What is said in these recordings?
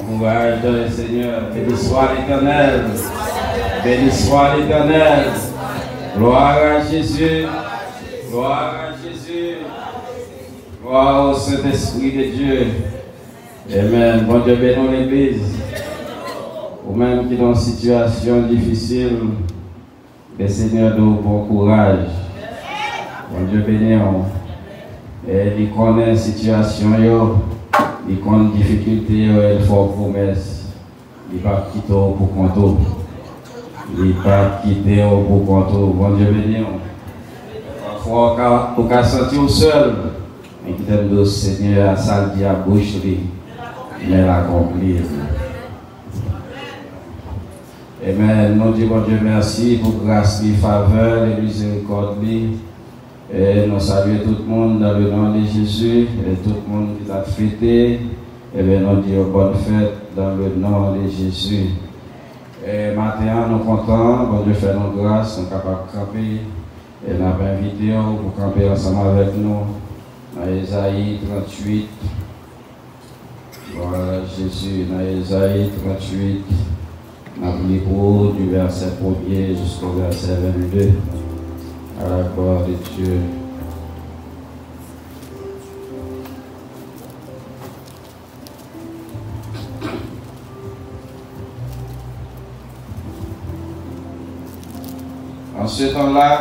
courage dans le Seigneur. Béni soit l'Éternel. Béni soit l'Éternel. Gloire à Jésus. Gloire à Jésus. Gloire au Saint-Esprit de Dieu. Amen. Bon Dieu bénisse l'Église. Ou même qui dans une situation difficile, le Seigneur donne bon courage. Bon Dieu bénisse. Et il connaît la situation, il connaît la difficulté, il faut promesse. Il va quitter pour compter. Il va quitter pour compter. Bon Dieu bénisse. Parfois, on peut se sentir seul. Mais qui t'aime le Seigneur, ça le dit à bouche, mais l'accomplir. Amen. Nous disons, bon Dieu, merci pour grâce, faveur et miséricorde. Et nous saluons tout le monde dans le nom de Jésus et tout le monde qui l'a fêté. Et bien nous disons bonne fête dans le nom de Jésus. Et maintenant, nous sommes contents, bon Dieu fait nos grâces, nous sommes capables de camper. Et nous avons invité pour camper ensemble avec nous dans Ésaïe 38. Voilà Jésus, dans Ésaïe 38. Nous avons lu du verset 1er jusqu'au verset 22. À la gloire de Dieu. En ce temps-là,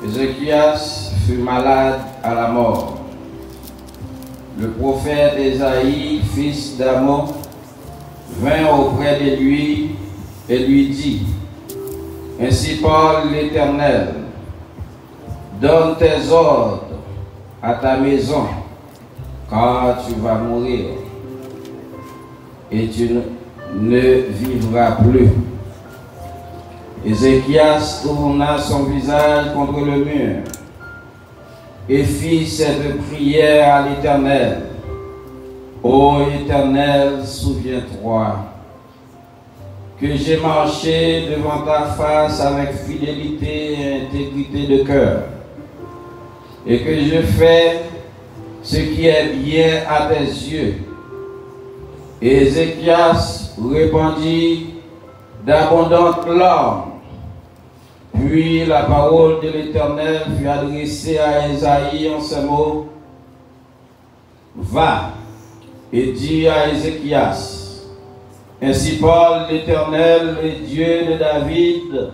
Ézéchias fut malade à la mort. Le prophète Ésaïe, fils d'Amos, vint auprès de lui et lui dit: Ainsi parle l'Éternel, donne tes ordres à ta maison, car tu vas mourir, et tu ne vivras plus. Ézéchias tourna son visage contre le mur et fit cette prière à l'Éternel. Ô Éternel, souviens-toi que j'ai marché devant ta face avec fidélité et intégrité de cœur, et que je fais ce qui est bien à tes yeux. Et Ézéchias répandit d'abondantes larmes. Puis la parole de l'Éternel fut adressée à Ésaïe en ces mots: Va et dis à Ézéchias, ainsi parle l'Éternel, le Dieu de David,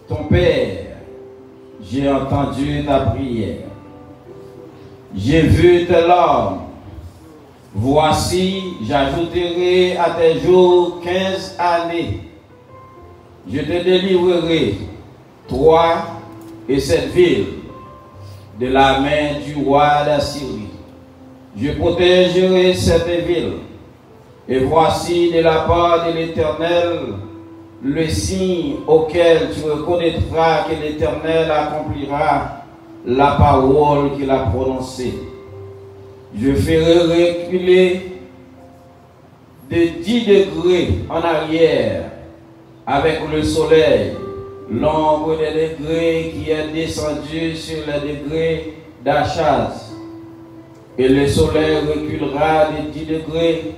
ton père. J'ai entendu ta prière. J'ai vu tes larmes. Voici, j'ajouterai à tes jours 15 années. Je te délivrerai, toi et cette ville, de la main du roi d'Assyrie. Je protégerai cette ville. Et voici de la part de l'Éternel le signe auquel tu reconnaîtras que l'Éternel accomplira la parole qu'il a prononcée. Je ferai reculer de 10 degrés en arrière avec le soleil, l'ombre des degrés qui est descendu sur les degrés d'Achaz. Et le soleil reculera de 10 degrés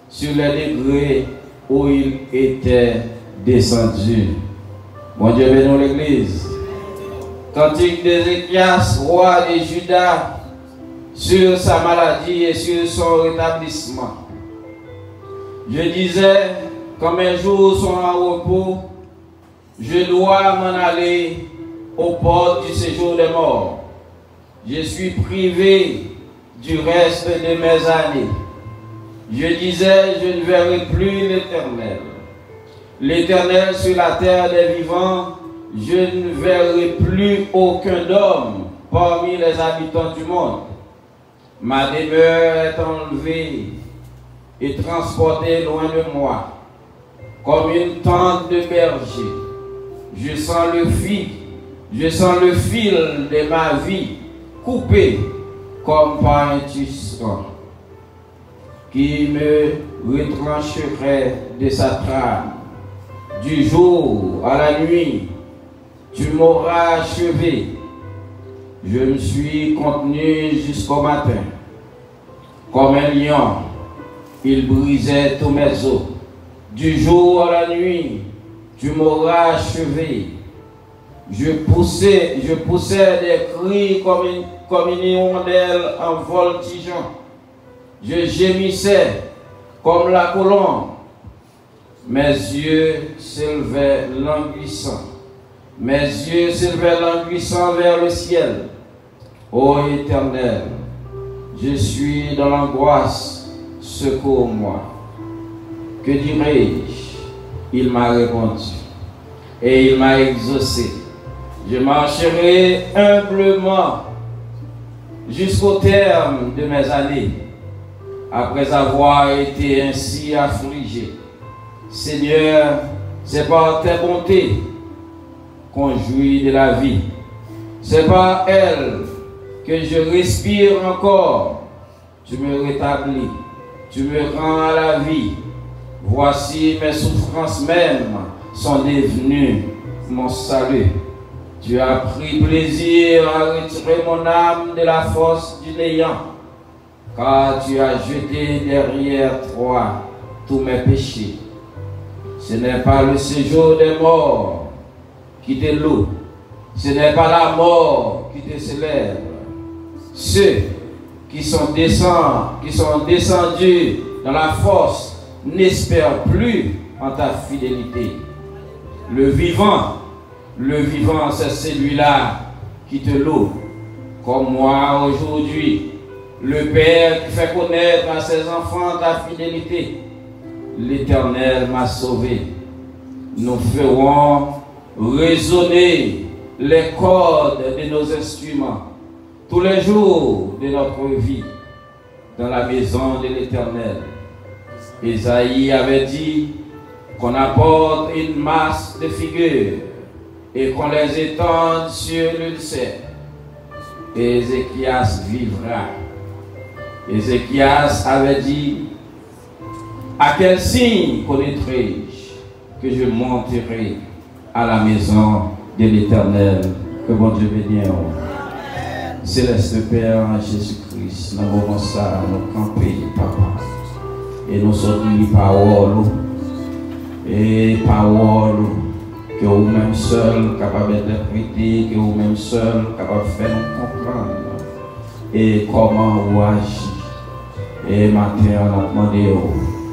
sur les degrés où il était descendu. Mon Dieu bénisse l'Église. Cantique d'Ézéchias, roi de Juda, sur sa maladie et sur son rétablissement. Je disais, quand mes jours sont en repos, je dois m'en aller aux portes du séjour des morts. Je suis privé du reste de mes années. Je disais, je ne verrai plus l'Éternel. L'Éternel sur la terre des vivants, je ne verrai plus aucun homme parmi les habitants du monde. Ma demeure est enlevée et transportée loin de moi, comme une tente de berger. Je sens le fil de ma vie coupé comme par un tisserand qui me retrancherait de sa trame. Du jour à la nuit, tu m'auras achevé. Je me suis contenu jusqu'au matin. Comme un lion, il brisait tous mes os. Du jour à la nuit, tu m'auras achevé. Je poussais des cris comme une hirondelle en voltigeant. Je gémissais comme la colombe. Mes yeux s'élevaient languissants. Mes yeux s'élevaient languissants vers le ciel. Ô Éternel, je suis dans l'angoisse, secours-moi. Que dirai-je? Il m'a répondu et il m'a exaucé. Je marcherai humblement jusqu'au terme de mes années, après avoir été ainsi affligé. Seigneur, c'est par tes bontés qu'on jouit de la vie. C'est par elle que je respire encore. Tu me rétablis, tu me rends à la vie. Voici mes souffrances même sont devenues mon salut. Tu as pris plaisir à retirer mon âme de la force du néant, car tu as jeté derrière toi tous mes péchés. Ce n'est pas le séjour des morts qui te loue, ce n'est pas la mort qui te célèbre. Ceux qui sont descendus dans la force n'espèrent plus en ta fidélité. Le vivant, c'est celui-là qui te loue, comme moi aujourd'hui. Le Père qui fait connaître à ses enfants ta fidélité. L'Éternel m'a sauvé. Nous ferons résonner les cordes de nos instruments tous les jours de notre vie dans la maison de l'Éternel. Ésaïe avait dit qu'on apporte une masse de figures et qu'on les étende sur l'ulcère. Ézéchias vivra. Ézéchias avait dit: à quel signe connaîtrai-je que je monterai à la maison de l'Éternel? Que bon Dieu bénisse. Céleste Père Jésus-Christ, nous avons ça, nous camper, Papa. Et nous sommes les paroles, et paroles que vous-même seul capable d'interpréter, que vous-même seul capable de faire nous comprendre. Et comment vous agissez. Et matin, on a demandé,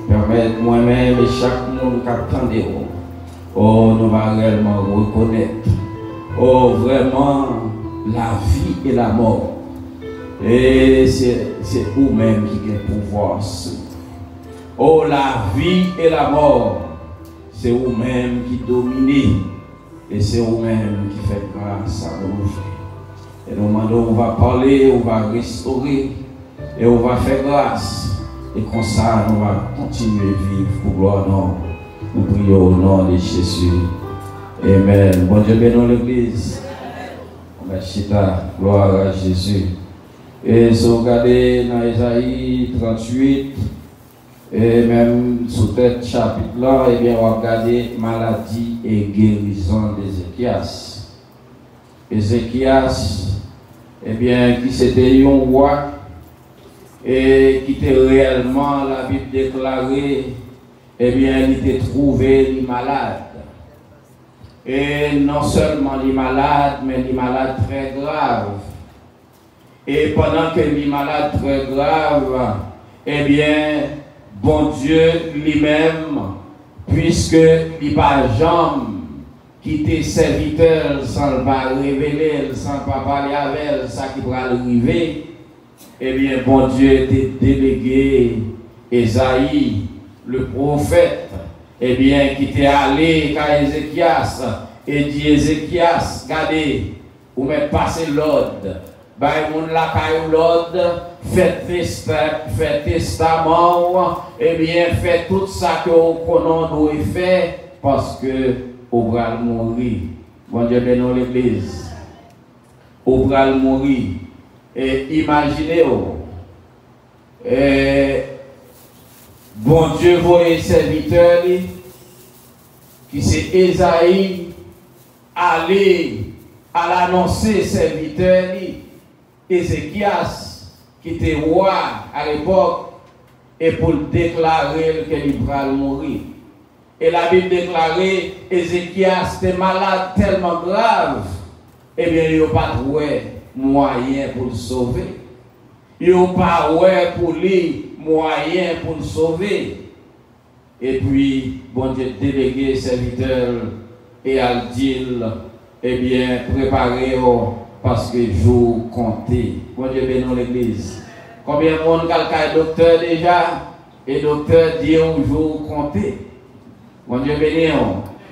permettre moi-même et chaque monde qui attendait, oh, nous allons réellement reconnaître, oh, vraiment, la vie et la mort. Et c'est vous-même qui avez le pouvoir. Oh, la vie et la mort, c'est vous-même qui dominez. Et c'est vous-même qui fait grâce à nous. Et nous demandons, on va parler, on va restaurer, et on va faire grâce. Et comme ça, on va continuer à vivre pour gloire. Nous prions au nom de Jésus. Amen. Bon Dieu bénisse l'église. Gloire à Jésus. Et si vous regardez dans Isaïe 38, et même sous tête chapitre là, et bien on va regarder maladie et guérison d'Ézéchias. Ézéchias, eh bien, qui c'était un roi et qui était réellement, la Bible déclarée, eh bien, il était trouvé les malades. Et non seulement les malades, mais les malades très graves. Et pendant que les malades très graves, eh bien, bon Dieu lui-même, puisque il pas jamais quitté serviteur sans le pas révéler, sans pas parler avec elle, ça qui va arriver, eh bien, bon Dieu était délégué Esaïe, le prophète, eh bien, qui était allé à Ézéchias et dit: Ézéchias, regardez, vous m'avez passé l'ordre. Ben, mon la caille l'ordre, faites testament, eh bien, faites tout ça que vous doit faire parce que vous allez mourir. Bon Dieu, bénisse l'église. Vous allez mourir. Et imaginez-vous, bon Dieu voit les serviteurs qui c'est Esaïe aller à l'annoncer serviteur Ézéchias qui était roi à l'époque, et pour déclarer qu'il va mourir. Et la Bible déclarait Ézéchias était malade tellement grave, eh bien, il n'y a pas de moyen pour le sauver. Il n'y a pas pour lui moyen pour le sauver. Et puis, bon Dieu, délégué serviteur et à dire, eh bien, préparez-vous parce que jour compté. Bon Dieu, bénis l'église. Combien de monde est docteur déjà? Et docteur dit un jour compté. Bon Dieu, bénis.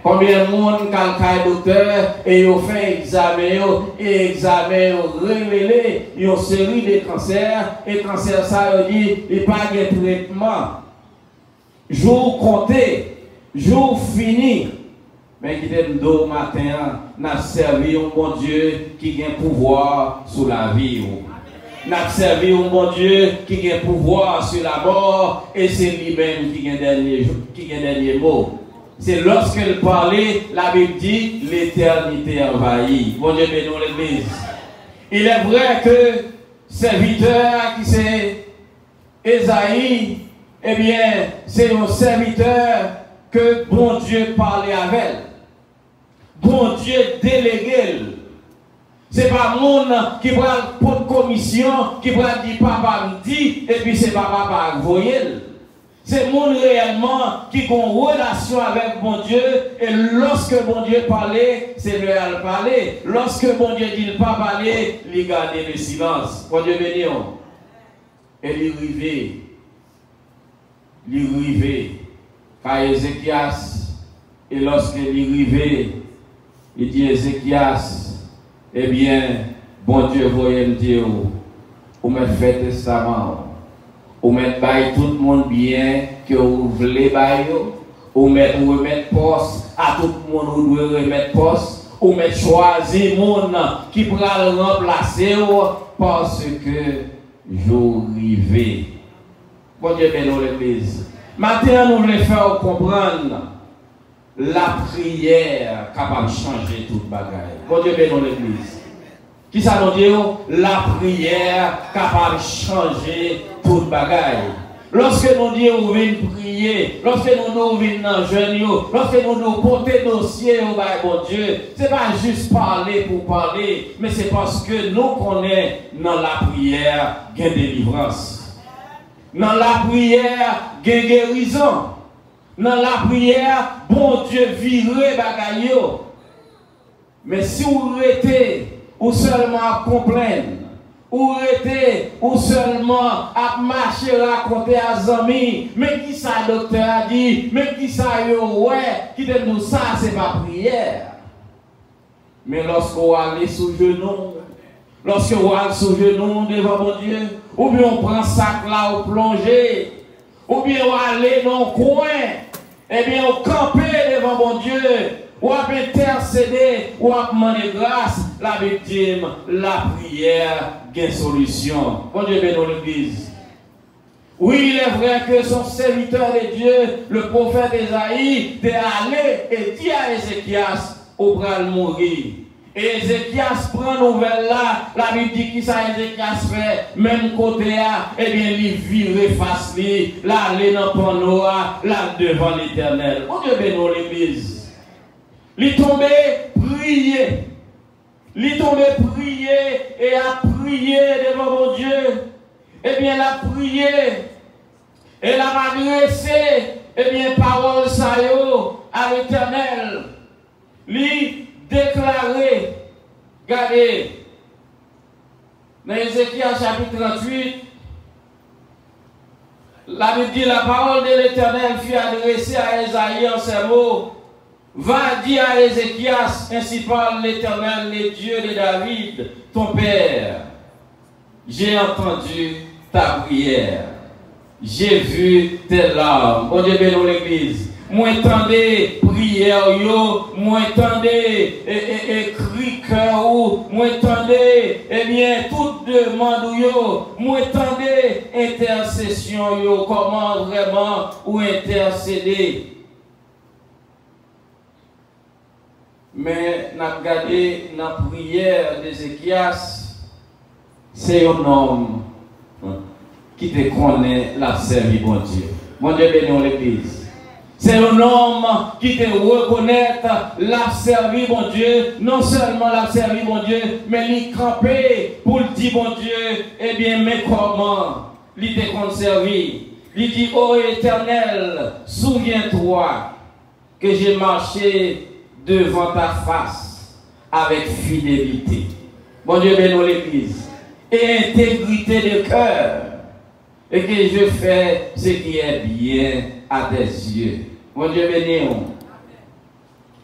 Combien de monde est docteur et ils fait examen et examen révélé une série de cancers et cancer ça dit il n'y a pas de traitement. Jour compté, jour fini. Mais qui est le matin, n'a servi un bon Dieu qui a pouvoir sur la vie. N'a servi un bon Dieu qui a pouvoir sur la mort et c'est lui-même qui a dernier mot. C'est lorsqu'elle parlait, la Bible dit l'éternité envahie. Bon Dieu bénisse l'église. Il est vrai que serviteur qui c'est Ésaïe, eh bien, c'est un serviteur que bon Dieu parlait avec elle. Bon Dieu délégué. C'est pas monde qui prend pour commission, qui prend dit papa me dit, et puis c'est papa pas envoyé. C'est monde réellement qui a une relation avec bon Dieu, et lorsque bon Dieu parlait, c'est lui à parler. Lorsque bon Dieu dit pas parler, il garde le silence. Bon Dieu béni. Et il arrivait à Ézéchias, et lorsqu'il arrivait, il dit Ézéchias, eh bien, bon Dieu voyait me dire, ou me fait testament, ou me baille tout le monde bien, que vous voulez bailler, ou me remettre poste, à tout le monde vous devez remettre poste, ou me choisir monde qui pourra le remplacer, parce que j'arrive. Bon Dieu bénisse l'église. Maintenant, nous voulons faire comprendre la prière capable de changer toute bagaille. Bon Dieu bénisse l'église. Qui ça nous dit? La prière capable de changer toute bagaille. Lorsque nous disons nous venons prier, lorsque nous venons jeûner, lorsque nous porter dossier au bon Dieu, ce n'est pas juste parler pour parler, mais c'est parce que nous connaissons dans la prière qu'il y a délivrance. Dans la prière, il y a guérison. Dans la prière, bon Dieu virer bagaille. Mais si vous restez ou seulement à complaindre, ou restez ou seulement à marcher raconter à amis, mais qui ça docteur a dit, mais qui ça yo ouais, qui te nous ça c'est pas prière. Mais lorsque vous allez sous genou, lorsque vous allez sous genou devant mon Dieu, ou bien on prend sac là ou plongez, ou bien on allez dans le coin, et bien on camper devant mon Dieu, ou à intercéder, ou à demander grâce, la victime, la prière, gain solution. Bon Dieu bénisse l'église. Oui, il est vrai que son serviteur de Dieu, le prophète Ésaïe, est allé et dit à Ézéchias, au bras de mourir. Et Ézéchias prend nouvelle là, la Bible dit qui ça Ézéchias fait, même côté là, eh bien il vire face lui, là aller dans le panneau, là devant l'Éternel. Bon Dieu bénisse l'église. Il tombé prier. Il tombé prier et a prié devant mon Dieu. Eh bien, la prié et la adressé, eh bien, parole ça à l'Éternel. Lui déclaré, regardez, dans Ézéchiel chapitre 38, la Bible dit la parole de l'Éternel fut adressée à Ésaïe en ces mots. Va dire à Ézéchias, ainsi parle l'Éternel, le Dieu de David, ton père. J'ai entendu ta prière. J'ai vu tes larmes. Bon Dieu bénisse l'église. Moi entendez prière yo, moi entendez cri cœur ou, moi entendez eh bien toute demande yo, moi entendez intercession yo, comment vraiment ou intercéder. Mais n'a regardé dans la prière d'Ézéchias, c'est un homme qui te connaît la servie, bon Dieu. Bon Dieu, bénis l'église. C'est un homme qui te reconnaît la servie, bon Dieu, non seulement la servie, bon Dieu, mais il camper pour le dire, bon Dieu, eh bien, mais comment il te conservé. Il dit, ô Éternel, souviens-toi que j'ai marché devant ta face avec fidélité. Bon Dieu, bénis l'église. Et intégrité de cœur. Et que je fais ce qui est bien à tes yeux. Bon Dieu, bénis.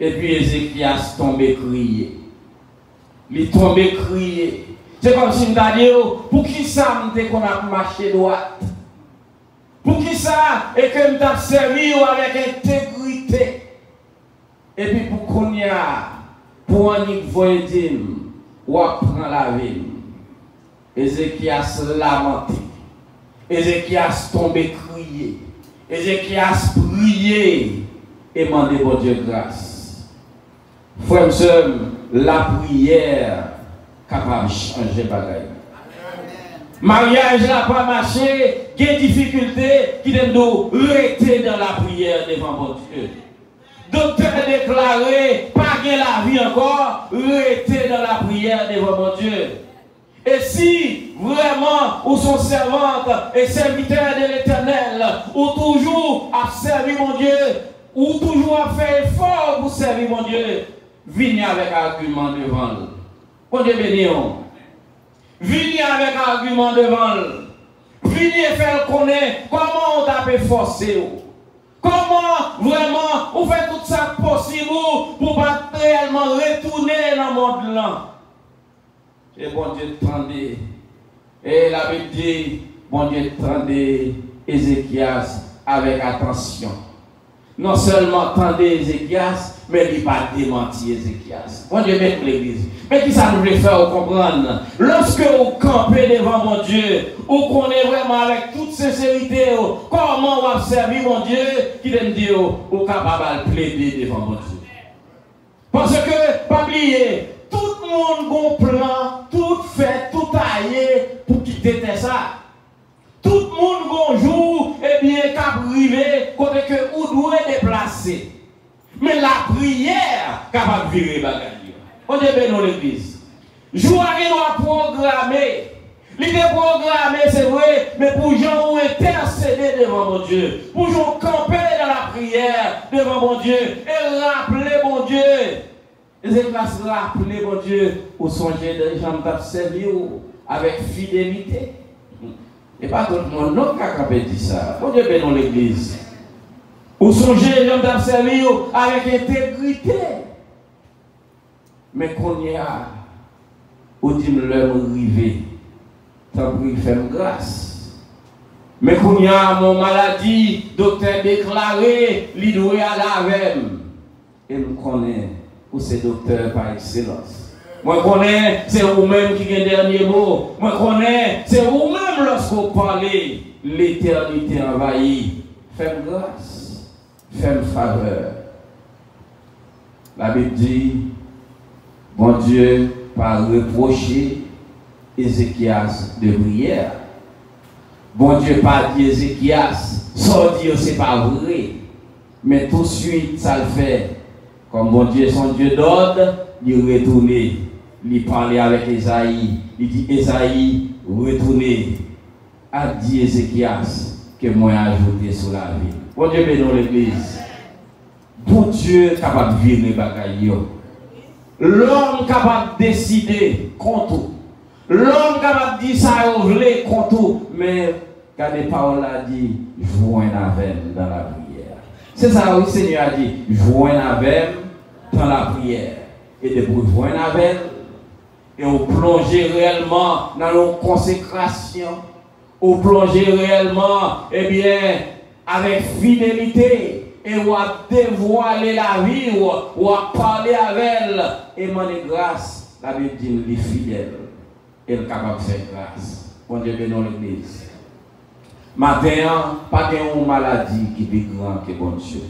Et puis Ézéchias tombé crier. Il tombé crier. C'est comme si je me disais, pour qui ça me dit qu'on a marché droit? Pour qui ça? Et que je t'ai servi avec intégrité. Et puis pour qu'on y a, pour un voyer ou apprendre la vie. Ézéchias lamenté. Ézéchias tombé crier. Ézéchias prier et demander bon Dieu grâce. Frère, soeur, la prière capable de changer bagaille. Mariage n'a pas marché, il y a des difficultés qui doivent rester dans la prière devant mon Dieu. Docteur déclaré, pas bien la vie encore, rester dans la prière devant mon Dieu. Et si vraiment, ou sont servantes et serviteurs de l'Éternel, ou toujours à servir mon Dieu, ou toujours à faire effort pour servir mon Dieu, venez avec argument devant lui. Bon Dieu béni. Venez avec argument devant lui. Venez faire connaître comment on t'a forcé. Comment vraiment on fait tout ça possible pour pas réellement retourner dans le monde là. Et bon Dieu tendait. Et la Bible dit, bon Dieu tendait Ézéchias avec attention. Non seulement tendait Ézéchias, mais il n'a pas démenti Ézéchias. Bon Dieu met l'église. Mais qui ça nous veut faire comprendre? Lorsque vous campez devant mon Dieu, vous connaissez vraiment avec toute sincérité comment vous observez mon Dieu, qui aime dire, vous êtes capable de plaider devant mon Dieu. Parce que, pas oublier, tout le monde a un plan, tout fait, tout taillé pour quitter ça. Tout le monde a un jour, eh bien, qu'à priver, côté que vous devez déplacer. Mais la prière, capable de virer bagaille. On est bien dans l'église. Jour qui doit programmer. L'idée programmée, c'est vrai, mais pour gens intercéder devant mon Dieu, pour gens camper dans la prière devant mon Dieu, et rappeler mon Dieu. Et c'est classe rappeler mon Dieu, pour songer de gens d'observer avec fidélité. Et pas tout le monde non qui a dit ça. Mon Dieu, bien dans l'église. Ou songer de gens d'observer avec intégrité. Mais qu'on y a, ou dit leur arrivé, tant pis, fais-moi grâce. Mais qu'on y a mon maladie, docteur déclaré, l'idoué à la veine. Et nous connaissons, ou c'est docteur par excellence. Moi, je connais, c'est vous-même qui a le dernier mot. Moi, je connais, c'est vous-même lorsque vous parlez, l'éternité envahie. Fais-moi grâce, fais-moi faveur. La Bible dit, bon Dieu, par reprocher Ézéchias de prière. Bon Dieu, par dit Ézéchias, sans dire c'est pas vrai. Mais tout de suite, ça le fait. Comme bon Dieu, son Dieu d'ordre, il retourne. Il parlait avec Esaïe. Il dit, Esaïe, retournez. A dit Ézéchias que moi j'ai ajouté sur la vie. Bon Dieu, bénis l'église. Bon Dieu, capable de virer les bagailles. L'homme capable de décider contre tout. L'homme capable de dire ça, il veut contre tout. Mais, quand les paroles a dit, joignez avec dans la prière. C'est ça que le Seigneur a dit, joignez avec dans la prière. Et de vous joindre avec, et on plonger réellement dans nos consécrations. On plonger réellement, eh bien, avec fidélité. Et on a dévoilé la vie, on a parlé avec elle, et demander grâce. La Bible dit, il est fidèle, et il est capable de faire grâce. Bon Dieu bénit l'église. Matin, pas de maladie qui est plus grande que bon Dieu.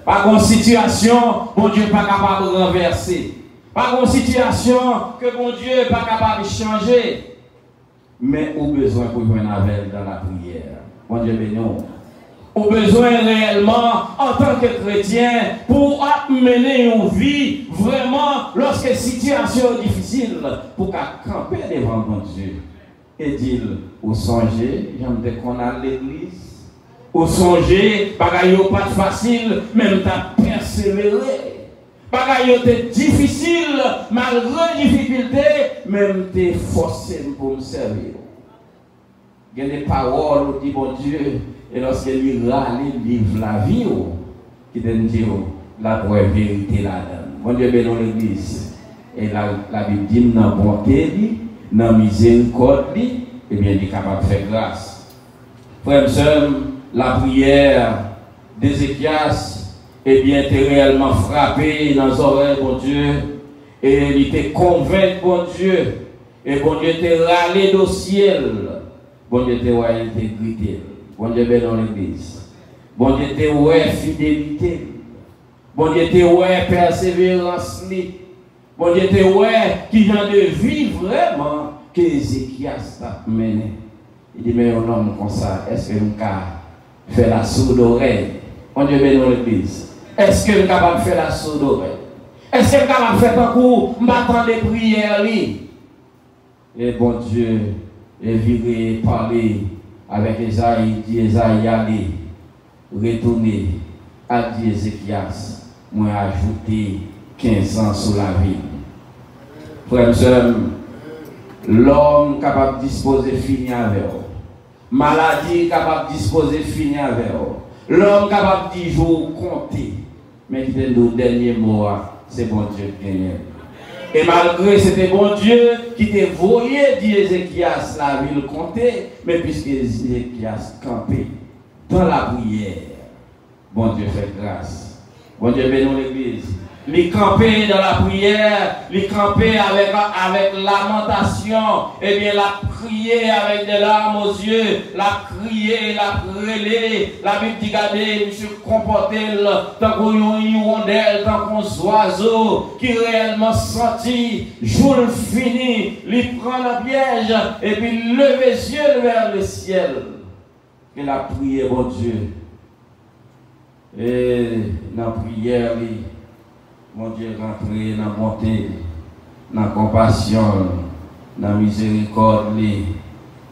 Pas de situation, bon Dieu n'est pas capable de renverser. Pas de situation que bon Dieu n'est pas capable de changer. mais au besoin pour jouer avec dans la prière. Bon Dieu béni. Au besoin réellement, en tant que chrétien, pour mener une vie vraiment, lorsque la situation est difficile, pour camper devant mon Dieu. Et dire, vous songez, j'aimerais qu'on a l'église. Vous songez, bagaille pas facile, même t'as persévéré. Bagaille était difficile, malgré difficulté, même t'es forcé pour me servir. Il y a des paroles où dit, bon Dieu, et lorsqu'il râle, il livre la vie, qui te dit, la vraie vérité là-dedans. Bon Dieu bénit l'église. Et la Bible dit, dans la bonté, dans la miséricorde, et bien, il est capable de faire grâce. Frère et sœur, la prière d'Ézéchias, eh bien, était réellement frappé dans les oreilles, bon Dieu, et il était convaincu, bon Dieu, et bon Dieu était râlé au ciel, bon Dieu était ouais intégrité, bon Dieu est dans l'église, bon Dieu était ouais fidélité, bon Dieu était ouais persévérance, bon Dieu était ouais qui vient de vivre vraiment que Ézéchias a mené. Il dit, mais un homme comme ça, est-ce que nous pouvons faire la sourde oreille? Bon Dieu bénit l'église. Est-ce que nous sommes capables de faire la sourde oreille? Est-ce que nous sommes capables de faire un coup, m'attendre des prières? Et bon Dieu est viré parler avec Esaïe, dit Esaïe, allez, retournez, a dit Ézéchias, moi ajouté 15 ans sur la vie. Frère et sœur, l'homme capable de disposer fini avec eux. Maladie capable de disposer fini avec eux. L'homme capable de jour compter. Mais qui est le dernier mot, c'est bon Dieu qui gagne. Et malgré c'était bon Dieu qui t'a voyé, dit Ézéchias, la ville compter, mais puisque Ézéchias campé dans la prière, bon Dieu fait grâce. Bon Dieu bénit l'église. Les camper dans la prière, les camper avec lamentation, et bien la prier avec des larmes aux yeux, la crier, la brûler, la Bible dit regardez, monsieur comporté tant qu'on hirondelle, tant qu'on oiseau qui réellement senti, jour fini, il prend la piège et puis lever les yeux vers le ciel. Et la prière, bon Dieu. Et la prière, mon Dieu, rentrer dans la bonté, dans la compassion, dans la miséricorde.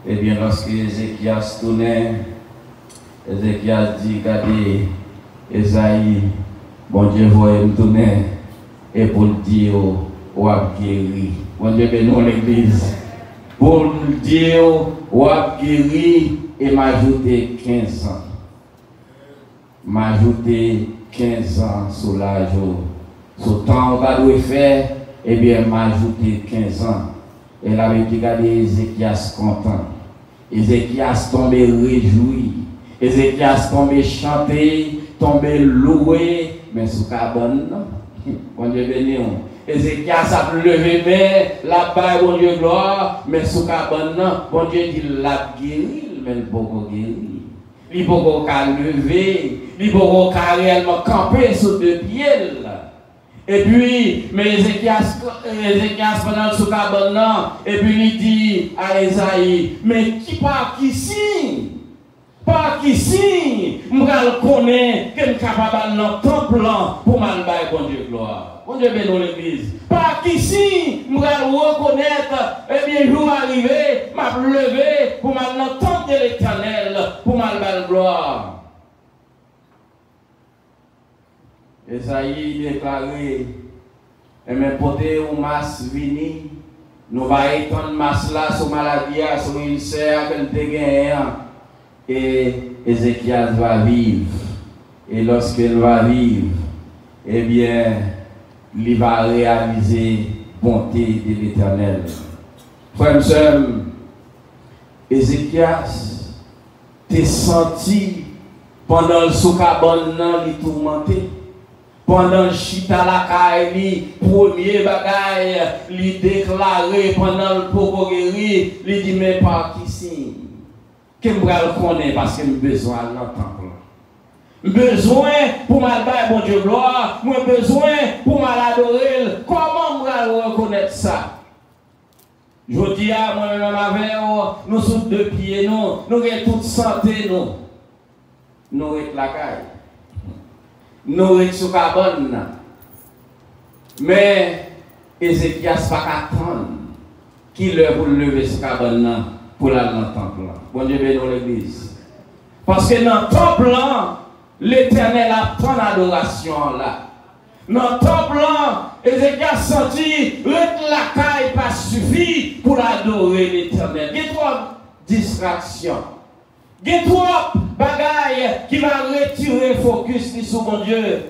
Et bien, lorsque Ézéchias tournait, Ézéchias dit, regardez, Esaïe, bon Dieu, voyez me tourner, et pour le dire, ou a guéri. Bon Dieu, bénis l'église. Pour le dire, ou a guéri, et m'ajouter 15 ans. M'ajouter 15 ans sur l'âge. Ce temps qu'on doit faire, eh bien, m'ajouter 15 ans. Et là, il regarde Ézéchias content. Ézéchias tombé réjoui. Ézéchias tombé chanté, tombé loué, mais sous cabane, non. Bon Dieu béni. Ézéchias a levé, mais là-bas, bon Dieu gloire, mais sous cabane, non. Bon Dieu dit, l'a guéri, mais le bon guéri. Il faut qu'on lever, il faut qu'on réellement camper sur deux pieds. Et puis, mais Ézéchias pendant le soukabon, et puis il dit à Esaïe, mais qui part ici? Pas qu'ici, je connais que je suis capable dans le temple pour m'albaï, bon Dieu, gloire. Bon Dieu, bénis l'église. Pas qu'ici, je reconnaître, et bien, je vais arriver, je vais lever pour m'albaï dans le temple de l'éternel, pour m'albaï, gloire. Esaïe déclaré, et même porter une masse vini, nous allons étendre masse là sur maladie, sur une serre que nous avons. Et Ézéchias va vivre. Et lorsqu'il va vivre, eh bien, il va réaliser la bonté de l'Éternel. Frère et sœur, Ézéchias t'es senti pendant le soukabon, il tourmenté. Pendant le chita la caille, premier bagaille, il déclaré pendant le pogo guéri, il dit mais pas qui signe. Que je le connais parce que j'ai besoin de l'entendre. Besoin pour m'adorer, bon Dieu gloire, moi besoin pour m'adorer. Comment je vais reconnaître ça? Je dis à moi-même avec nous sous deux pieds, nous avons toute santé, nous avons la caille, nous avons sous cabane. Mais Ézéchias pas attendre qui leur pour lever ce cabane pour aller dans le temple. Bon Dieu bénit l'église. Parce que dans le temple, l'Éternel apprend l'adoration là. Dans le temple, Ézéchias senti que la caille pas suffit pour adorer l'Éternel. Il y a trop de distractions. Il y a trop de bagailles qui va retirer le focus sur mon Dieu.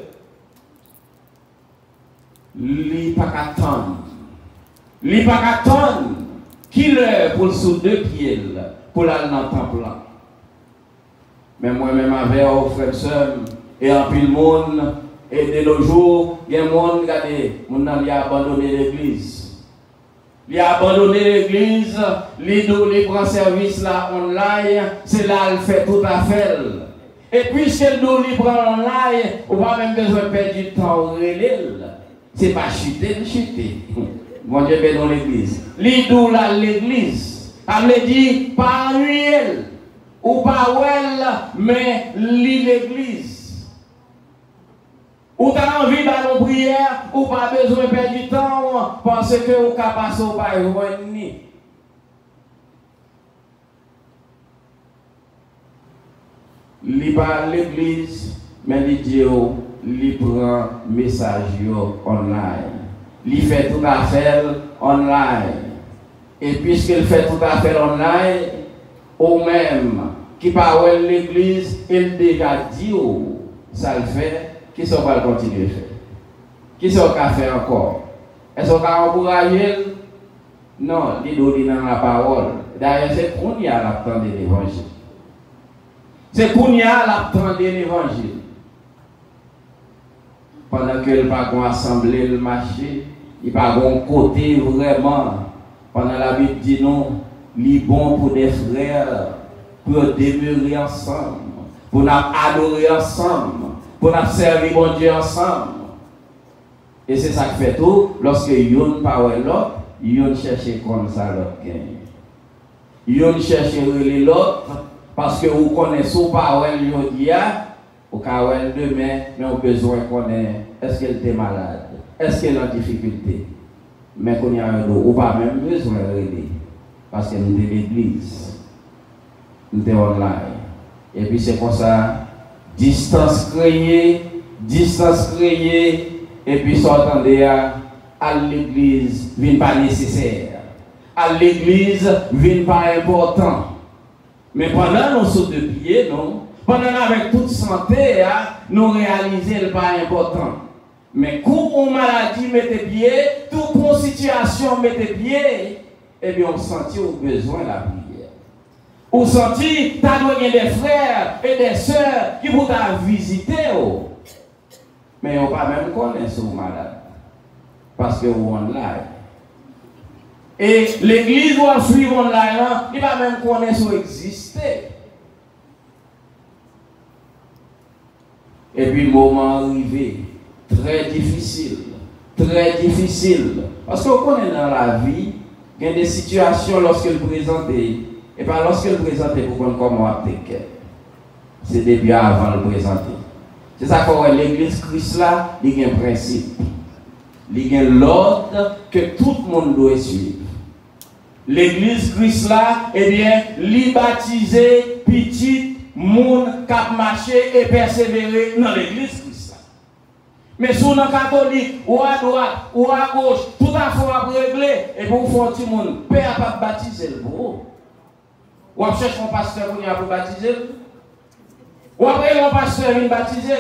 Il n'y a pas qu'attendre. Il n'y a pas qu'attendre qui l'heure pour sous deux pieds pour aller dans le temple. Mais moi-même avec vos frères et sœurs, et en plus le monde, et de nos jours, il y a un monde, regardez, mon ami a abandonné l'église. Il a abandonné l'église, il prend service là online, c'est là qu'il fait tout à fait. Et puisque il prend online, on n'a pas même besoin de perdre du temps au relais. C'est pas chuter, Mon Dieu bénit l'église. L'idou là l'église. Elle dit pas réel ou pas well, mais l'église. Ou t'as envie d'aller en prière, ou pas besoin de perdre du temps, parce que vous pouvez passer au bail. Il pas l'église, mais il dit, il prend message online. Il fait tout à fait online. Et puisqu'il fait tout à fait online, ou même qui parle l'église, il déjà dit, ça le fait. Qui sont va continuer à faire? Qui sont va faire encore? Est-ce qu'on va encourager? Non, il dit dans la parole. D'ailleurs, c'est qu'on y a l'attendre de l'évangile. C'est qu'on y a l'attendre de l'évangile. Pendant que le pas assemblé le marché, il pas bon côté vraiment. Pendant la Bible dit non, il est bon pour des frères, pour demeurer ensemble, pour nous adorer ensemble. Pour nous servir bon Dieu ensemble. Et c'est ça qui fait tout. Lorsque yon parle l'autre, yon cherche comme ça l'autre gagne. Yon cherche l'autre parce que vous connaissez ou parole yon dit ou parole demain, mais on besoin de connaître est-ce qu'elle est malade, est-ce qu'elle est en difficulté. Mais qu'on y a un dos, ou pas même besoin de régler. Parce que nous sommes l'église. Nous sommes online. Et puis c'est comme ça. Distance créée, et puis s'entendez à l'église, vient pas nécessaire. À l'église, vient pas important. Mais pendant nos sauts de pied, non, pendant avec toute santé, nous réalisons le pas important. Mais quand on maladie mettez pied, toute une situation mettez pied, et bien on sentit au besoin de la prière. Ou senti, tu as des frères et des sœurs qui vont te visiter. Mais on ne pas même connaître ce malade. Parce que vous online. Et l'église doit suivre online, il ne va même connaître ce qui existe. Et puis le moment arrivé, très difficile. Très difficile. Parce qu'on connaît dans la vie, il y a des situations lorsqu'elle présente. Et pas lorsque le présenter pour qu'on comment appliquer. C'est depuis avant le présenter. C'est ça qu'on l'église Christ là, il y a un principe. Il y a l'ordre que tout le monde doit suivre. L'église Christ là, eh bien, li baptiser petit monde cap marcher et persévérer dans l'église Christ là. Mais si on est catholique, ou à droite, ou à gauche, tout à fait à régler, et pour faire un petit monde, père pas baptiser le beau. Ou après chercher un pasteur pour baptiser. Ou après un pasteur vient baptiser.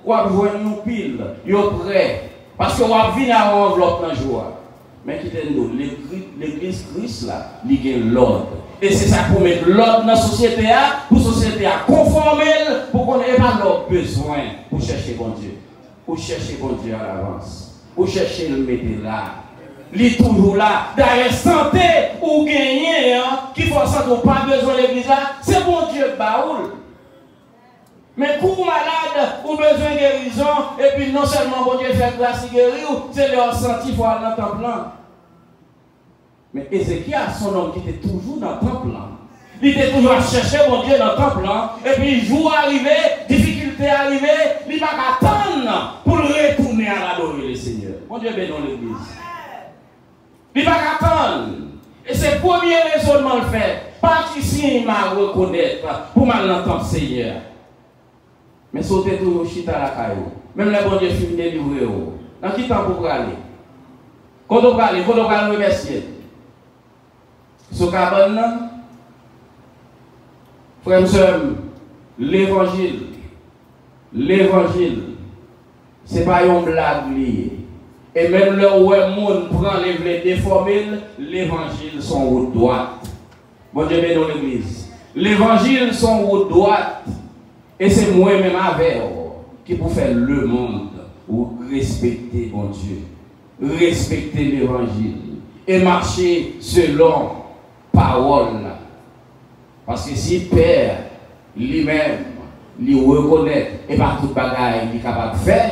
Ou après jouer une pile. Il est prêt. Parce que ou après venir à enveloppe dans joie. Mais quittez-nous, l'église Christ là, il y a l'ordre. Et c'est ça pour mettre l'ordre dans la société, pour la société à conformer, pour qu'on n'ait pas l'ordre besoin pour chercher bon Dieu. Pour chercher bon Dieu à l'avance. Pour chercher le mettre là. Il est toujours là. D'ailleurs, santé ou gagner, qui faut ça, pas besoin de l'église là, c'est bon Dieu baoul. Mais pour malade, ou besoin de guérison, et puis non seulement bon Dieu fait grâce et guérir, c'est leur senti pour aller dans le temple. Mais Ézéchias, son homme qui était toujours dans le temple, il était toujours à chercher mon Dieu dans le temple, et puis jour arrivé, difficulté arrivée, il va attendre pour retourner à l'adorer le Seigneur. Mon Dieu bénit l'église. Il va attendre. Et c'est le premier raisonnement le fait. Pas ici, il m'a reconnaître pour mal entendre le Seigneur. Mais sauter toujours chita à la caillou. Même les bon Dieu finit de livrer. Dans quel temps pour aller? Quand on va aller, quand on va remercier. Ce cabane, frère et sœur, l'évangile, ce n'est pas une blague liée. Et même là où le monde prend les déformés, l'évangile sont aux droites. Bon Dieu bénit dans l'église. L'évangile sont aux droites. Et c'est moi-même avec qui pour faire le monde ou respecter bon Dieu. Respecter l'évangile. Et marcher selon parole. Parce que si Père lui-même, lui reconnaît et par toute bagaille il est capable de faire,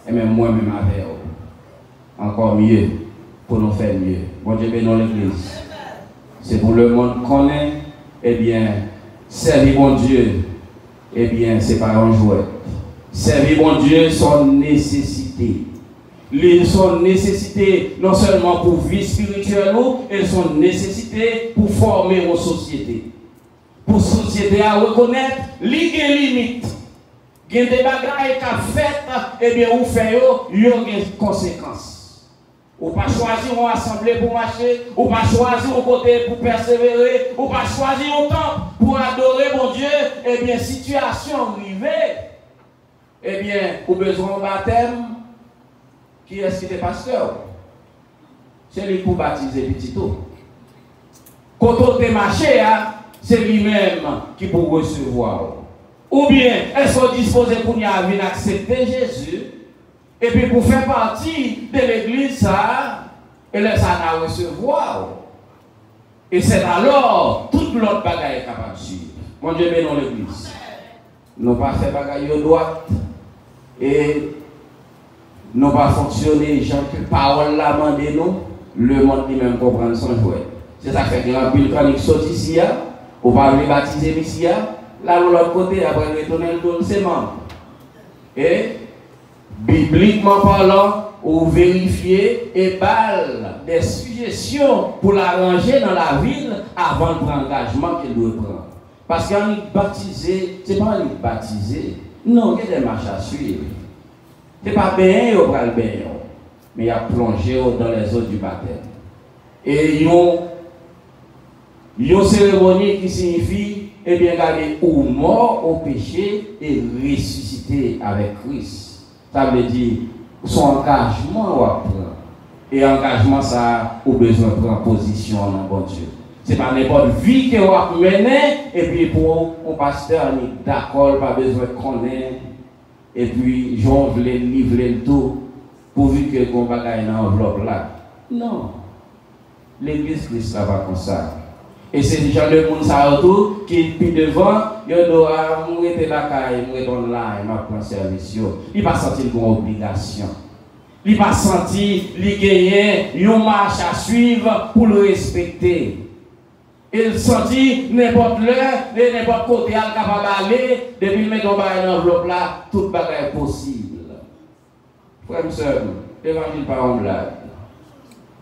et même moi-même avec encore mieux pour nous faire mieux. Bon Dieu bénit l'église. C'est pour le monde qu'on est, eh bien, servir bon Dieu, eh bien, c'est pas un jouet. Servir bon Dieu, son nécessité. Son nécessité non seulement pour vie spirituelle, et son nécessité pour former nos sociétés. Pour la société à reconnaître les limites. Il y a des bagages qui sont faites, eh bien, vous faites, il y a des conséquences. Ou pas choisir une assemblée pour marcher, ou pas choisir un côté pour persévérer, ou pas choisir un temple pour adorer mon Dieu, eh bien, situation arrivée, eh bien, vous avez besoin de baptême, qui est-ce qui est pasteur? C'est lui pour baptiser petit tout. Quand on est marché, c'est lui-même qui peut recevoir. Ou bien, est-ce qu'on est disposé pour venir accepter Jésus? Et puis pour faire partie de l'église, ça, et là, ça va recevoir. Et c'est alors toute l'autre bagaille est capable de suivre. Mon Dieu bénit l'église. Nous pas fait bagaille au droit. Et nous pas fonctionner, gens que parole la mande nous, le monde lui-même comprend son jouet. C'est ça qui fait que l'empile chronique saute ici, on va les baptiser ici, là de l'autre côté, après retourner le don ses membres. Et bibliquement parlant, ou vérifier et balle des suggestions pour l'arranger dans la ville avant de prendre l'engagement qu'il doit prendre. Parce qu'en est baptisé, ce n'est pas en baptisé. Non, il y a des marches à suivre. Ce n'est pas bien, il y a le bien, mais il y a plongé dans les eaux du baptême. Et il y a une cérémonie qui signifie, eh bien, garder ou mort au péché et ressusciter avec Christ. Ça veut dire son engagement ou apprendre. Et engagement, ça a besoin de prendre position dans bon Dieu. Ce n'est pas n'importe vie que vous avez mené, et puis pour un pasteur, on est d'accord, pas besoin de connaître, et puis j'en voulais livrer le tout, pourvu que vous avez une enveloppe là. Non. L'église Christ là va comme ça. Et c'est déjà le monde ça autour qui est devant, il doit mourir la caille, mourir dans là, il m'a pris service. Il va sentir une obligation. Il va sentir qu'il gagne une marche à suivre pour le respecter. Il sentit n'importe l'heure, n'importe côté, il est capable d'aller, depuis le mettre dans une enveloppe là, tout le bagage est possible. Frère et sœur, l'évangile pas en blague.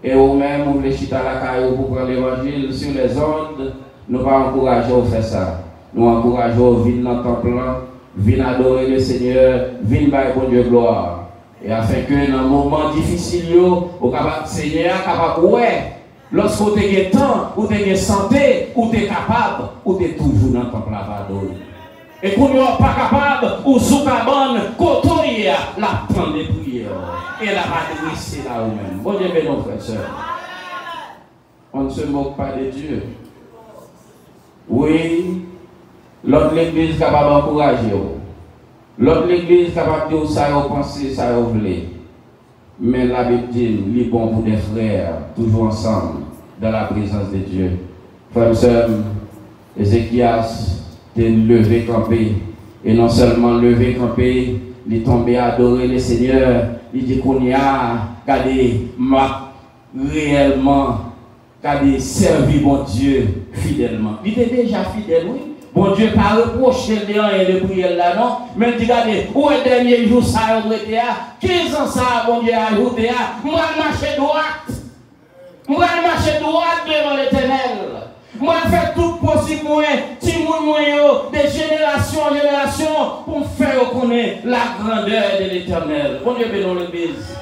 Et vous-même, vous voulez chiter à la caille pour prendre l'évangile sur les ondes, nous pas encourager à faire ça. Nous encourageons à venir dans le temple, venir adorer le Seigneur, venir bailler bon Dieu gloire. Et afin que dans un moment difficile, vous capable Seigneur, capable ouais. Lorsque vous avez temps, vous avez santé, vous êtes capable, vous êtes toujours dans le temple à adorer. Et pour nous pas capable, ou sous cabane, côtoyer la prendre des prières. Et la va dresser là vous-même. Bon Dieu béni, frères et sœurs. On ne se moque pas de Dieu. Oui, l'autre l'église est capable d'encourager. L'autre l'église est capable de dire ça, vous pensez, ça, vous voulez. Mais la Bible dit, il est bon pour des frères, toujours ensemble, dans la présence de Dieu. Frères et sœurs, Ézéchias était levé campé. Et non seulement levé campé, il est tombé à adorer le Seigneur. Il dit qu'on y a, regardez, réellement qui a servi bon Dieu fidèlement. Il était déjà fidèle, oui. Bon Dieu pas reproché de rien de prière là, non. Mais regardez, où est le dernier jour ça a été à 15 ans ça, bon Dieu a ajouté à. Moi, marcher droite. Moi, marcher droite devant l'Éternel. Moi, faire tout possible, moi, petit monde, de génération en génération, pour faire reconnaître la grandeur de l'Éternel. Bon Dieu bénisse l'Église.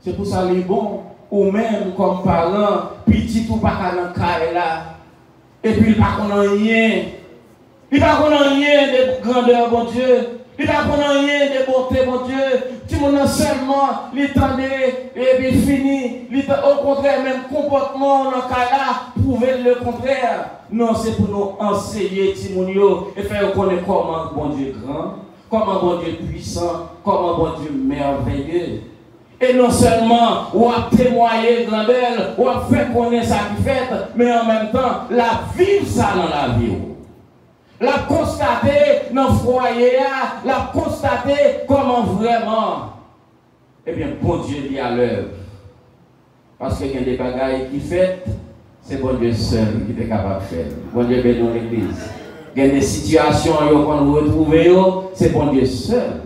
C'est pour ça, les bons, ou même comme parents, petit ou pas qu'à là. Et puis, il n'y a pas rien. Il n'y a pas rien de grandeur, bon Dieu. Il n'y a pas rien de bonté, mon Dieu. Tu m'en seulement, l'étendait, et puis fini. Au contraire, même comportement, dans le cas là, prouver le contraire. Non, c'est pour nous enseigner, Timonio, et faire connaître comment bon Dieu est grand, comment bon Dieu est puissant, comment bon Dieu est merveilleux. Et non seulement, on a témoigné grandeur, on a fait connaître ça qui fait, mais en même temps, la vivre ça dans la vie. La constater dans le foyer, la constater comment vraiment, eh bien, bon Dieu dit à l'œuvre. Parce qu'il y a des bagailles qui fait, c'est bon Dieu seul qui est capable de faire. Bon Dieu bénit l'église. Il y a des situations qu'on retrouve, c'est bon Dieu seul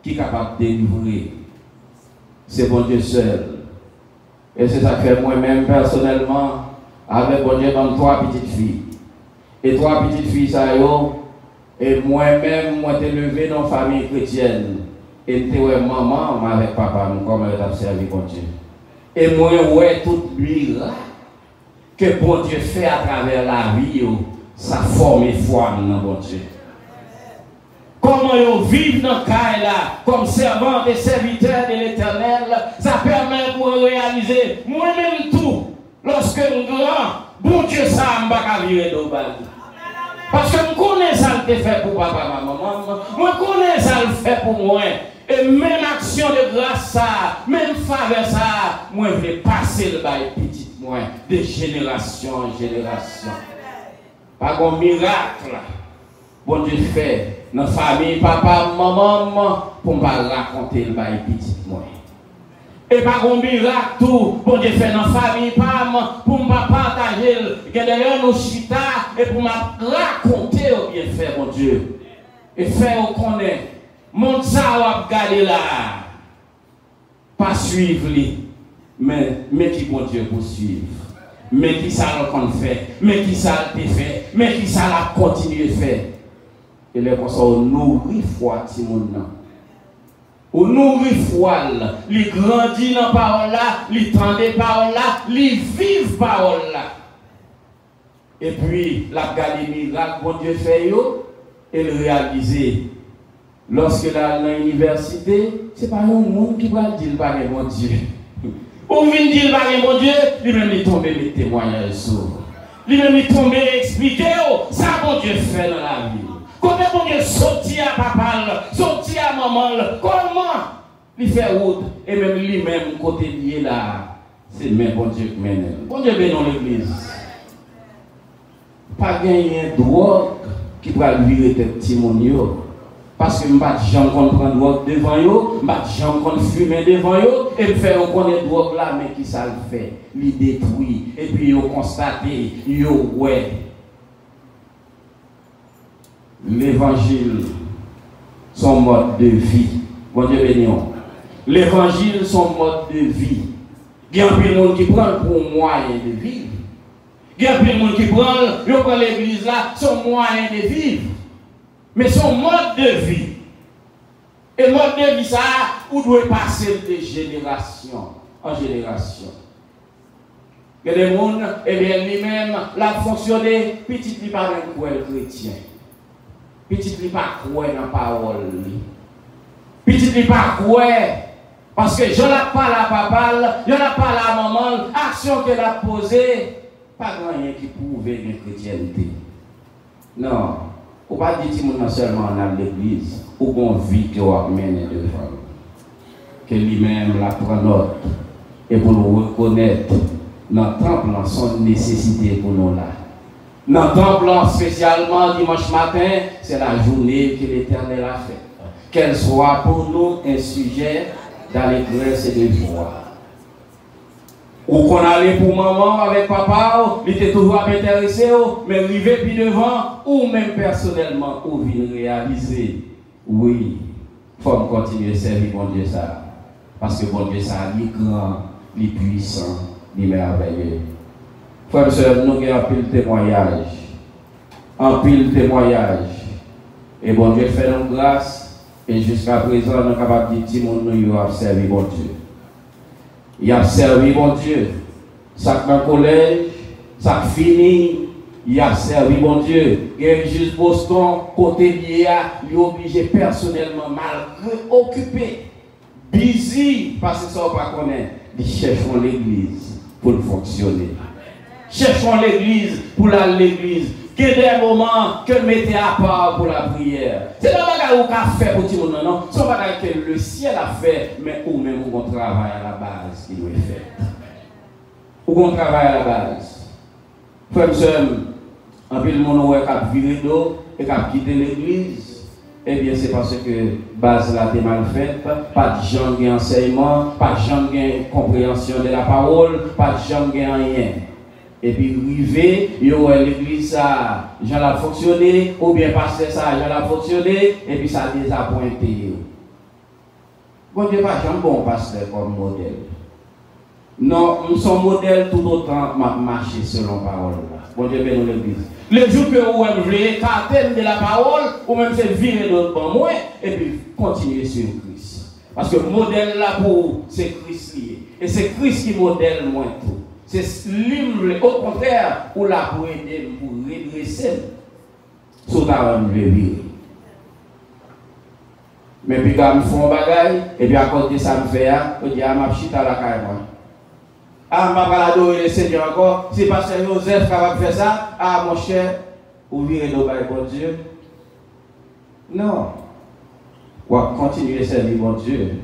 qui est capable de délivrer. C'est bon Dieu seul. Et c'est ça que fait moi-même personnellement, avec bon Dieu dans 3 petites filles. Et 3 petites filles, ça y est, et moi-même, moi, t'ai levé dans la famille chrétienne. Et t'es maman, avec papa, comme elle a servi bon Dieu. Et moi, ouais, toute miracle que bon Dieu fait à travers la vie, ça forme foi dans bon Dieu. Comment ils vivent dans le cas là, comme servants et serviteurs de l'Éternel, ça permet pour réaliser moi-même tout. Lorsque nous grand, bon Dieu, ça m'a pas viré de bas. Parce que je connais ça le fait pour papa, maman, moi je connais ça le fait pour moi. Et même action de grâce ça, même faveur ça, moi je vais passer le bail petit moi, de génération en génération. Pas un miracle, bon Dieu fait dans la famille, papa, maman, pour me raconter le bail petit moi. Et par un miracle, tout, bon Dieu fait dans la famille, pour me partager, derrière nos chita, et pour me raconter au bien fait, mon Dieu. Et faire qu'on est, mon ça va regarder là, pas suivre lui, mais qui bon Dieu pour suivre. Mais qui ça qu'on fait, mais qui ça te fait, mais qui ça la continue de faire. Et les personnes on nourrit foi, si mon nom. On nourrit foi, il grandit dans la parole là, il tend des paroles là, il vive parole là. Et puis, la garde miracle, bon Dieu fait yo, et le réaliser. Lorsque là, dans l'université, ce n'est pas un monde qui va dire par mon Dieu. Ou vient dire par mon Dieu, lui-même il tombe les témoignages sur. Lui-même il tombe expliquer, ça bon Dieu fait dans la vie. Comment bon Dieu sorti à papa, sorti à maman, comment il fait route, et même lui-même, côté lié là, c'est même bon Dieu qui mène. Bon Dieu bénit l'église. Pas gagner drogue qui va virer tes petits monio. Parce que je ne vais pas prendre drogue devant eux, je ne vais pas fumer devant eux, et faire connaître drogue là, mais qui ça le fait, il détruit, et puis ils constatent, ils ouais. L'évangile, son mode de vie. Bon Dieu béni. L'évangile, son mode de vie. Il y a un peu de monde qui prend pour moyen de vivre. Il y a un peu de monde qui prend l'église là, son moyen de vivre. Mais son mode de vie. Et le mode de vie, ça, où doit passer de génération en génération. Il y a des gens, eh bien, lui-même, l'a fonctionné, petit lui pas un coureur chrétien. Petit lui pas croire dans la parole. Petit lui pas croire. Parce que je n'ai pas la papa, je n'ai pas la maman, action qu'elle a posée, pas rien qui prouve une chrétienté. Non. Ou pas dire que seulement dans l'église, ou qu'on vit que vous menez devant. Que lui-même la prend note et pour nous reconnaître dans le temple son nécessité pour nous là. Dans le temple spécialement dimanche matin, c'est la journée que l'Éternel a faite. Qu'elle soit pour nous un sujet d'allégresse et de joie. Ou qu'on allait pour maman avec papa, il était toujours intéressé, mais arrivé puis devant, ou même personnellement, ou vient réaliser, oui, il faut continuer à servir mon Dieu ça. Parce que mon Dieu ça, il est grand, il est puissant, il est merveilleux. Frères et sœurs, nous avons un pile témoignage. Un pile témoignage. Et bon Dieu fait nos grâce, et jusqu'à présent, nous sommes capables de dire que nous avons servi mon Dieu. Il a servi mon Dieu. Ça dans le collège, ça fini, il a servi mon Dieu. Et juste Boston, côté lié, il est obligé personnellement, malgré occupé, busy, parce que ça ne pas connaître, ils cherchent l'église pour fonctionner. Cherchons l'église pour l'église. Il y a des moments que mettez à part pour la prière. C'est pas ce qu'on a fait pour tout le monde, non. C'est pas ce que le ciel a fait, mais ou même on travaille à la base qui doit être fait. Ou on travaille à la base. Frère, en plus, le monde a viré d'eau et a quitté l'église. Eh bien, c'est parce que base là est mal faite, pas de gens qui enseignement, pas de gens qui compréhension de la parole, pas de gens qui rien. Et puis, arrivé, l'église, ça, j'en a fonctionné, ou bien pasteur, ça, j'en a fonctionné, et puis ça a désappointé. Bon Dieu, pas un bon pasteur comme modèle. Non, son modèle tout autant m'a marché selon la parole. Bon Dieu, bénis l'église. Le jour que vous voulez carter de la parole, ou même se virer d'autres pour moi, et puis continuer sur Christ. Parce que le modèle là pour c'est Christ lié. Et c'est Christ qui modèle moi tout. C'est libre, au contraire, pour la pour aider, pour redresser. Sous ta vie. Mais puis quand je fais un bagage, et puis à côté de ça, je fais, je dis, ma chita la carrément. Ah, je ne vais pas adorer le Seigneur encore. Si Pasteur Joseph capable de faire ça, ah, mon cher, vous virez nos bagages pour Dieu. Non. On va continuer à servir mon Dieu.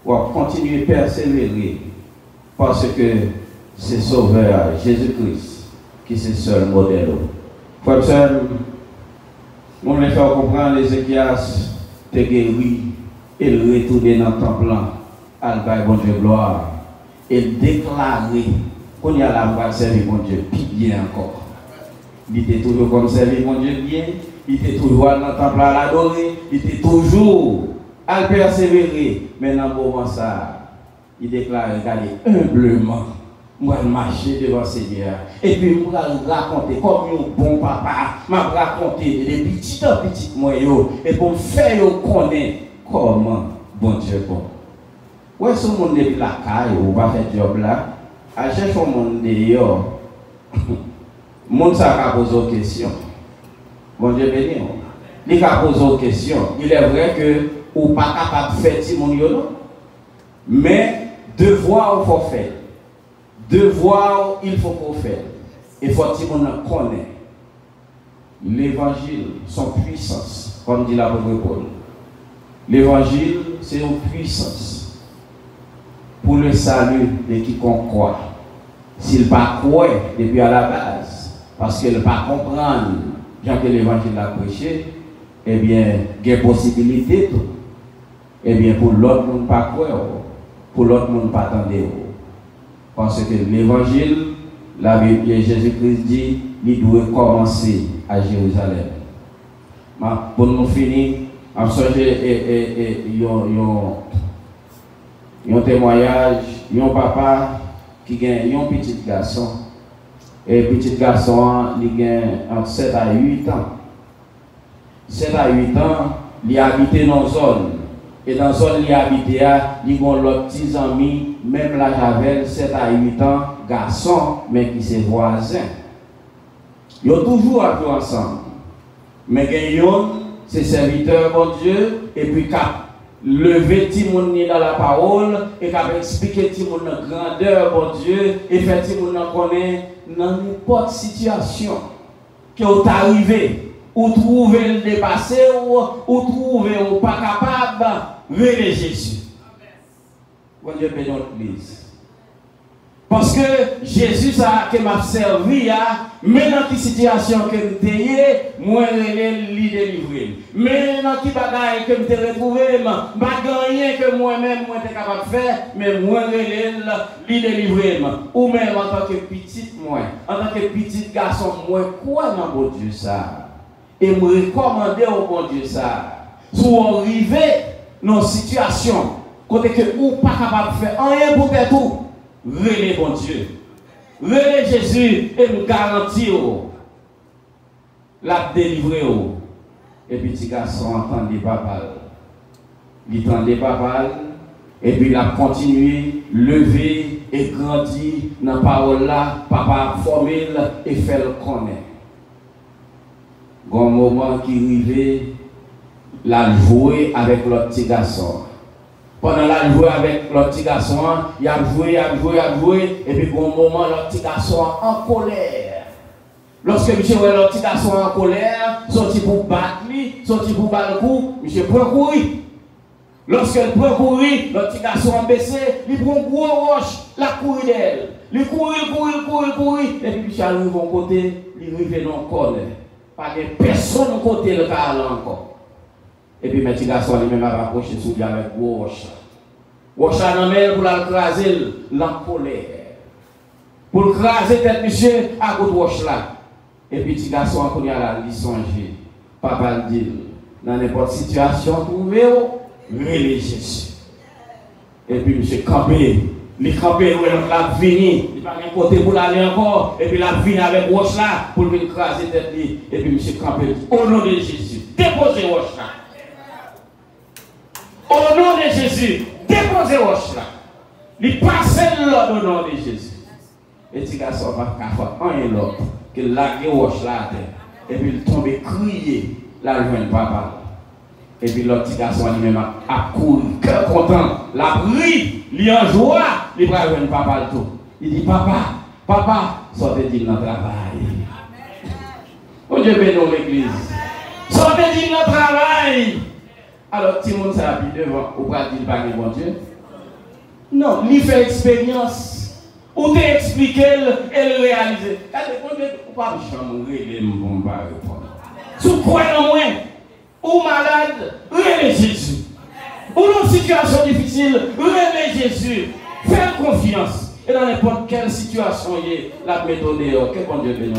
On va continuer à persévérer. Parce que c'est Sauveur Jésus-Christ qui est le seul modèle. Frère, on voulait faire comprendre les Ézéchias te guéri et le retourner dans le temple, à le bon Dieu gloire, et déclarer qu'on y a la voie de servir mon Dieu, puis bien encore. Il était toujours comme servir mon Dieu bien, il était toujours dans le temple à l'adorer, il était toujours à le persévérer. Mais dans le moment ça, il déclare, regardez, humblement, moi je marcher devant le Seigneur. Et puis je vais raconter comme un bon papa, je vais raconter des petits moyens, et pour me faire connaître comment bon Dieu est bon. Ouais, ce monde est la caille, ou va faire job là, à chaque fois monde dehors, le monde ça pose des questions. Bon Dieu béni. Il a posé des questions. Il est vrai que ou pas capable de faire tout le monde, mais devoir il faut faire. Devoir il faut qu'on fasse. Il faut que tout le monde connaisse. L'évangile, son puissance, comme dit l'apôtre Paul. L'évangile, c'est une puissance pour le salut de quiconque croit. S'il ne pas croit depuis à la base, parce qu'il ne pas comprendre que l'évangile a prêché, eh bien, il y a des possibilités. Eh bien, pour l'autre monde pas croire, pour l'autre monde pas attendre. Parce que l'évangile, la Bible, Jésus-Christ dit, il doit commencer à Jérusalem. Pour nous finir, en ce un témoignage, un papa qui a un petit garçon. Et le petit garçon, il a entre 7 à 8 ans. 7 à 8 ans, il habite dans une zone. Et dans la zone où il habite, il y a leurs petits amis, même la Javel, 7 à 8 ans, garçon, mais qui sont voisins. Ils ont toujours appris ensemble. Mais Gagnon, c'est serviteur, mon Dieu, et puis cap lever tout le monde dans la parole, et cap expliquer tout le monde la grandeur, mon Dieu, et faire tout le monde connaître dans n'importe situation qui est arrivé, ou trouver le dépassé, ou trouver ou pas capable, venez Jésus. Bon Dieu bénisse notre église. Parce que Jésus ça que m'a servi à, mais dans quelle situation que je suis, moi je l'ai délivré. Mais dans quelle bagaille que je me retrouvé, je n'ai rien que moi-même moi suis capable de faire, mais moi je l'ai délivré. Ou même en tant que petit moi, en tant que petit garçon, moi quoi dans bon Dieu ça? Et me recommander au bon Dieu ça. Si vous arrivez dans une situation côté que vous n'êtes pas capable de faire rien pour faire tout, relais bon Dieu. Relais Jésus et nous garantir la délivrer. Et puis petit garçon entendait papa. Il entendait papa et puis il a continué, lever et grandir dans la parole là, papa formé et fait le connaître. Un moment qui arrivait, la jouer avec l'autre petit garçon. Pendant la jouer avec l'autre petit garçon, il a joué, et puis au moment, l'autre petit garçon en colère. Lorsque monsieur voit l'autre petit garçon en colère, sorti pour battre lui, sorti pour battre le coup, monsieur prend courir. Lorsqu'elle prend courir, l'autre petit garçon en baissé, il prend un gros roche, la courir d'elle. Il courir, et puis monsieur arrive au côté, il arrive dans le corps. Pas de personne au côté le cas encore. Et puis, mes petits garçons, lui-même, a rapproché sous lui avec Roche. Roche a nommé pour l'écraser, l'encolère. Pour l'écraser, tête monsieur, à côté de Roche là. Et puis, petit garçon, quand il a la songer, papa le dit, dans n'importe situation, trouvez relais Jésus. Et puis, monsieur campé, il campé, il a fini, il n'a pas un côté pour l'aller encore, et puis il a fini avec Roche là, pour lui écraser tête lui. Et puis, monsieur campé, au nom de Jésus, déposez Roche là. Au nom de Jésus, déposez roche là. Il passe l'ordre au nom de Jésus. Et petit garçon va faire un et l'autre, qu'il lague roche là à terre. Et puis il tombe crier, la joindre papa. Et puis l'autre petit garçon lui-même a couru, cœur content, la pris, il en joie, il va joindre papa le tout. Il dit papa, sortez-y dans le travail. Oh Dieu bénisse l'église. Sortez-y dans le travail. Alors, tout le monde s'habille devant, ou pas dire pas bon Dieu? Non, il fait expérience. Ou t'expliquer et le réaliser. Ou pas changer les bons pas répondre. Si vous croyez en moi, ou malade, relève Jésus. Ou dans une situation difficile, relève Jésus. Faites confiance. Et dans n'importe quelle situation, la méthode est que bon Dieu bénisse.